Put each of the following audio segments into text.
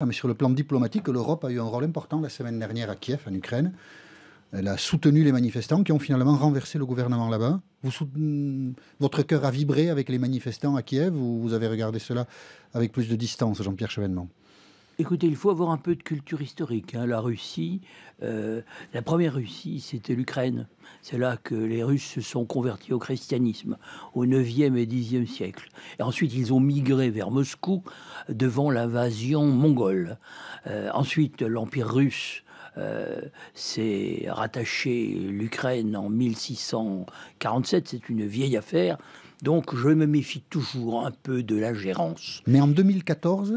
Mais sur le plan diplomatique, l'Europe a eu un rôle important la semaine dernière à Kiev, en Ukraine. Elle a soutenu les manifestants qui ont finalement renversé le gouvernement là-bas. Votre cœur a vibré avec les manifestants à Kiev ou vous avez regardé cela avec plus de distance, Jean-Pierre Chevènement? Écoutez, il faut avoir un peu de culture historique, hein. La Russie, la première Russie, c'était l'Ukraine. C'est là que les Russes se sont convertis au christianisme, au 9e et 10e siècle. Et ensuite, ils ont migré vers Moscou devant l'invasion mongole. Ensuite, l'Empire russe s'est rattaché l'Ukraine en 1647. C'est une vieille affaire. Donc, je me méfie toujours un peu de la gérance. Mais en 2014,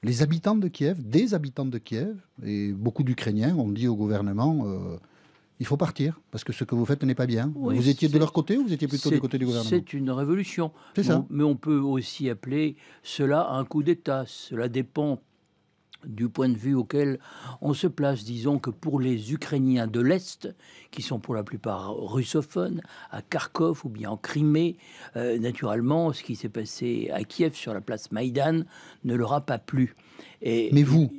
les habitants de Kiev, des habitants de Kiev, et beaucoup d'Ukrainiens ont dit au gouvernement il faut partir, parce que ce que vous faites n'est pas bien. Oui, vous étiez de leur côté ou vous étiez plutôt du côté du gouvernement? C'est une révolution. C'est ça. Mais on peut aussi appeler cela un coup d'État. Cela dépend du point de vue auquel on se place. Disons que pour les Ukrainiens de l'Est, qui sont pour la plupart russophones, à Kharkov ou bien en Crimée, naturellement, ce qui s'est passé à Kiev sur la place Maïdan ne leur a pas plu. Mais vous?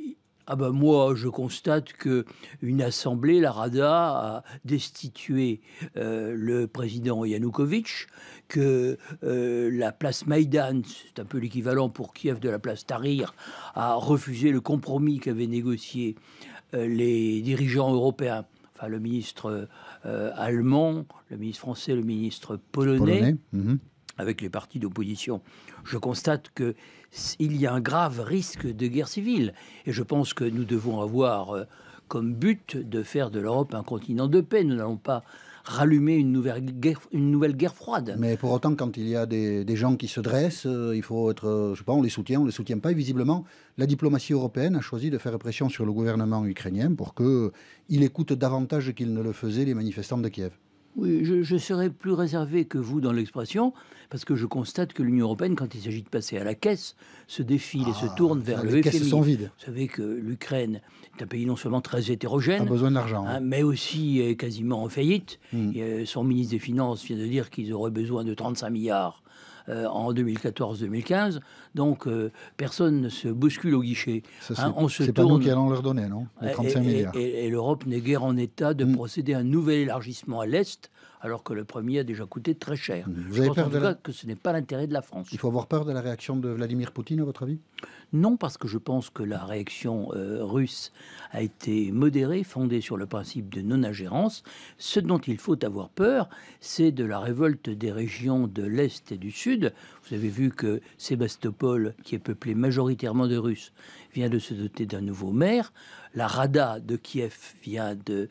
Ah ben moi, je constate que une assemblée, la Rada, a destitué le président Yanukovych, que la place Maïdan, c'est un peu l'équivalent pour Kiev de la place Tahrir, a refusé le compromis qu'avaient négocié les dirigeants européens, enfin le ministre allemand, le ministre français, le ministre polonais. Avec les partis d'opposition. Je constate qu'il y a un grave risque de guerre civile. Et je pense que nous devons avoir comme but de faire de l'Europe un continent de paix. Nous n'allons pas rallumer une nouvelle guerre froide. Mais pour autant, quand il y a des gens qui se dressent, il faut être, je sais pas, on les soutient pas. Et visiblement, la diplomatie européenne a choisi de faire pression sur le gouvernement ukrainien pour qu'il écoute davantage qu'il ne le faisait les manifestants de Kiev. Oui, je serais plus réservé que vous dans l'expression, parce que je constate que l'Union européenne, quand il s'agit de passer à la caisse, se défile et se tourne vers le FMI. Les caisses sont vides. Vous savez que l'Ukraine est un pays non seulement très hétérogène, a besoin d'argent, mais aussi quasiment en faillite. Son ministre des Finances vient de dire qu'ils auraient besoin de 35 milliards en 2014-2015, donc personne ne se bouscule au guichet. C'est pas nous qui allons leur donner, non? Les 35 milliards. Et l'Europe n'est guère en état de procéder à un nouvel élargissement à l'Est, alors que le premier a déjà coûté très cher. Vous avez peur en tout cas que ce n'est pas l'intérêt de la France. Il faut avoir peur de la réaction de Vladimir Poutine, à votre avis? Non, parce que je pense que la réaction russe a été modérée, fondée sur le principe de non-ingérence. Ce dont il faut avoir peur, c'est de la révolte des régions de l'Est et du Sud. Vous avez vu que Sébastopol, qui est peuplé majoritairement de Russes, vient de se doter d'un nouveau maire. La Rada de Kiev vient de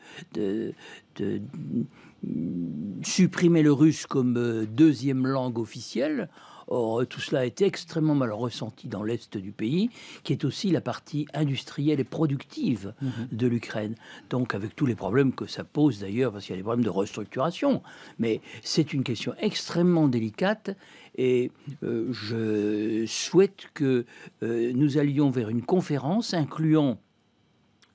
supprimer le russe comme deuxième langue officielle. Or, tout cela a été extrêmement mal ressenti dans l'Est du pays, qui est aussi la partie industrielle et productive de l'Ukraine. Donc, avec tous les problèmes que ça pose d'ailleurs, parce qu'il y a des problèmes de restructuration. Mais c'est une question extrêmement délicate et je souhaite que nous allions vers une conférence incluant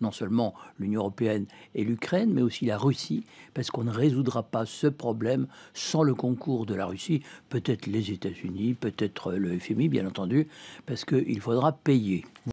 non seulement l'Union européenne et l'Ukraine, mais aussi la Russie, parce qu'on ne résoudra pas ce problème sans le concours de la Russie, peut-être les États-Unis, peut-être le FMI, bien entendu, parce qu'il faudra payer.